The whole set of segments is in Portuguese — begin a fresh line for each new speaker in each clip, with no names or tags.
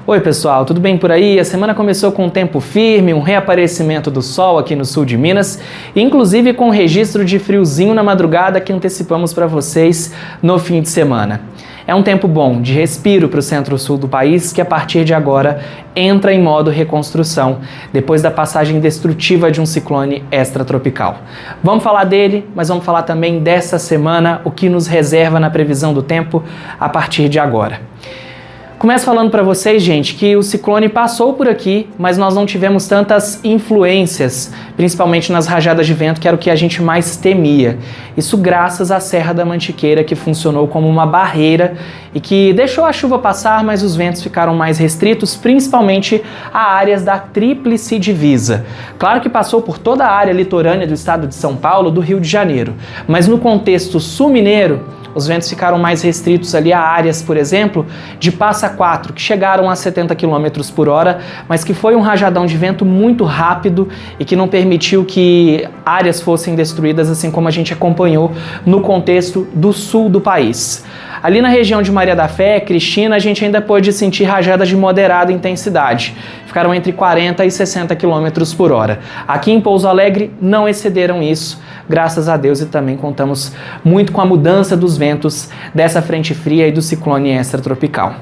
Oi pessoal, tudo bem por aí? A semana começou com um tempo firme, um reaparecimento do sol aqui no sul de Minas, inclusive com registro de friozinho na madrugada que antecipamos para vocês no fim de semana. É um tempo bom de respiro para o centro-sul do país que a partir de agora entra em modo reconstrução, depois da passagem destrutiva de um ciclone extratropical. Vamos falar dele, mas vamos falar também dessa semana, o que nos reserva na previsão do tempo a partir de agora. Começo falando para vocês, gente, que o ciclone passou por aqui, mas nós não tivemos tantas influências, principalmente nas rajadas de vento, que era o que a gente mais temia. Isso graças à Serra da Mantiqueira, que funcionou como uma barreira e que deixou a chuva passar, mas os ventos ficaram mais restritos, principalmente a áreas da Tríplice Divisa. Claro que passou por toda a área litorânea do estado de São Paulo, do Rio de Janeiro, mas no contexto sul-mineiro, os ventos ficaram mais restritos ali a áreas, por exemplo, de Passa Quatro, que chegaram a 70 km por hora, mas que foi um rajadão de vento muito rápido e que não permitiu que áreas fossem destruídas, assim como a gente acompanhou no contexto do sul do país. Ali na região de Maria da Fé, Cristina, a gente ainda pôde sentir rajadas de moderada intensidade. Ficaram entre 40 e 60 km por hora. Aqui em Pouso Alegre não excederam isso, graças a Deus, e também contamos muito com a mudança dos ventos dessa frente fria e do ciclone extratropical.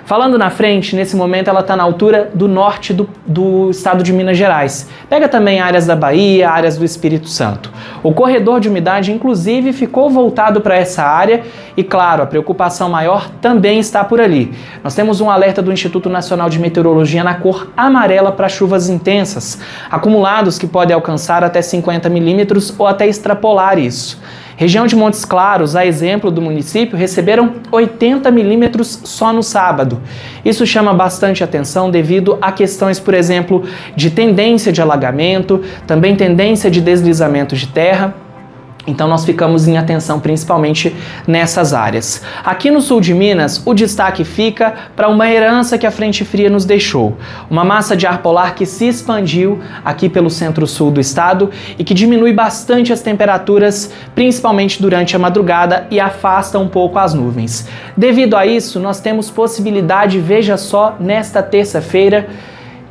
Falando na frente, nesse momento ela está na altura do norte do estado de Minas Gerais. Pega também áreas da Bahia, áreas do Espírito Santo. O corredor de umidade, inclusive, ficou voltado para essa área e, claro, a preocupação maior também está por ali. Nós temos um alerta do Instituto Nacional de Meteorologia na cor amarela para chuvas intensas, acumulados que podem alcançar até 50 milímetros ou até extrapolar isso. Região de Montes Claros, a exemplo do município, receberam 80 milímetros só no sábado. Isso chama bastante atenção devido a questões, por exemplo, de tendência de alagamento, também tendência de deslizamento de terra. Então nós ficamos em atenção principalmente nessas áreas. Aqui no sul de Minas, o destaque fica para uma herança que a frente fria nos deixou. Uma massa de ar polar que se expandiu aqui pelo centro-sul do estado e que diminui bastante as temperaturas, principalmente durante a madrugada, e afasta um pouco as nuvens. Devido a isso, nós temos possibilidade, veja só, nesta terça-feira,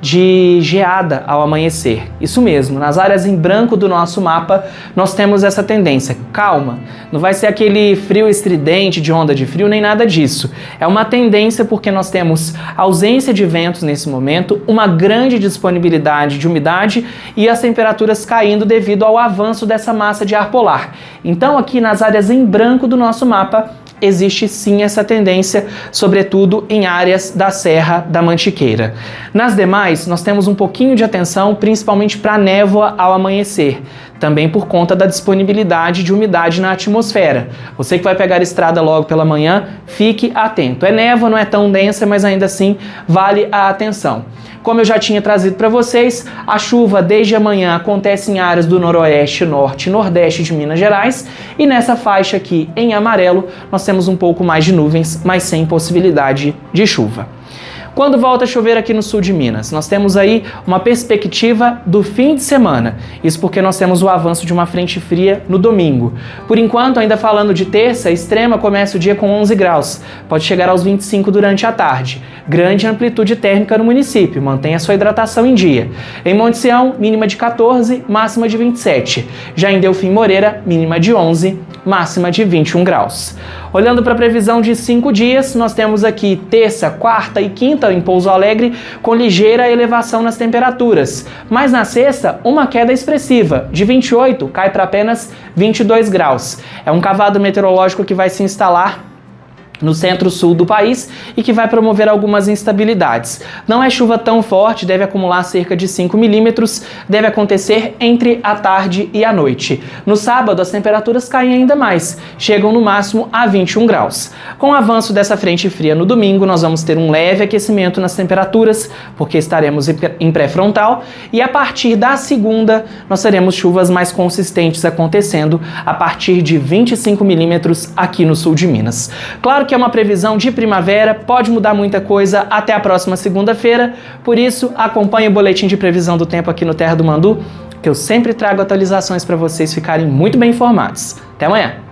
de geada ao amanhecer. Isso mesmo, nas áreas em branco do nosso mapa, nós temos essa tendência. Calma, não vai ser aquele frio estridente de onda de frio, nem nada disso. É uma tendência porque nós temos ausência de ventos nesse momento, uma grande disponibilidade de umidade e as temperaturas caindo devido ao avanço dessa massa de ar polar. Então aqui nas áreas em branco do nosso mapa, existe sim essa tendência, sobretudo em áreas da Serra da Mantiqueira. Nas demais, nós temos um pouquinho de atenção, principalmente para a névoa ao amanhecer, também por conta da disponibilidade de umidade na atmosfera. Você que vai pegar a estrada logo pela manhã, fique atento. É névoa, não é tão densa, mas ainda assim vale a atenção. Como eu já tinha trazido para vocês, a chuva desde amanhã acontece em áreas do noroeste, norte e nordeste de Minas Gerais, e nessa faixa aqui em amarelo nós temos um pouco mais de nuvens, mas sem possibilidade de chuva. Quando volta a chover aqui no sul de Minas, nós temos aí uma perspectiva do fim de semana. Isso porque nós temos o avanço de uma frente fria no domingo. Por enquanto, ainda falando de terça, extrema começa o dia com 11 graus. Pode chegar aos 25 durante a tarde. Grande amplitude térmica no município. Mantenha sua hidratação em dia. Em Monte Sião, mínima de 14, máxima de 27. Já em Delfim Moreira, mínima de 11, máxima de 21 graus. Olhando para a previsão de 5 dias, nós temos aqui terça, quarta e quinta em Pouso Alegre com ligeira elevação nas temperaturas. Mas na sexta, uma queda expressiva, de 28 cai para apenas 22 graus. É um cavado meteorológico que vai se instalar no centro-sul do país e que vai promover algumas instabilidades. Não é chuva tão forte, deve acumular cerca de 5 milímetros, deve acontecer entre a tarde e a noite. No sábado, as temperaturas caem ainda mais, chegam no máximo a 21 graus. Com o avanço dessa frente fria no domingo, nós vamos ter um leve aquecimento nas temperaturas, porque estaremos em pré-frontal, e a partir da segunda, nós teremos chuvas mais consistentes acontecendo a partir de 25 milímetros aqui no sul de Minas. Claro que é uma previsão de primavera, pode mudar muita coisa até a próxima segunda-feira, por isso acompanhe o boletim de previsão do tempo aqui no Terra do Mandu, que eu sempre trago atualizações para vocês ficarem muito bem informados. Até amanhã!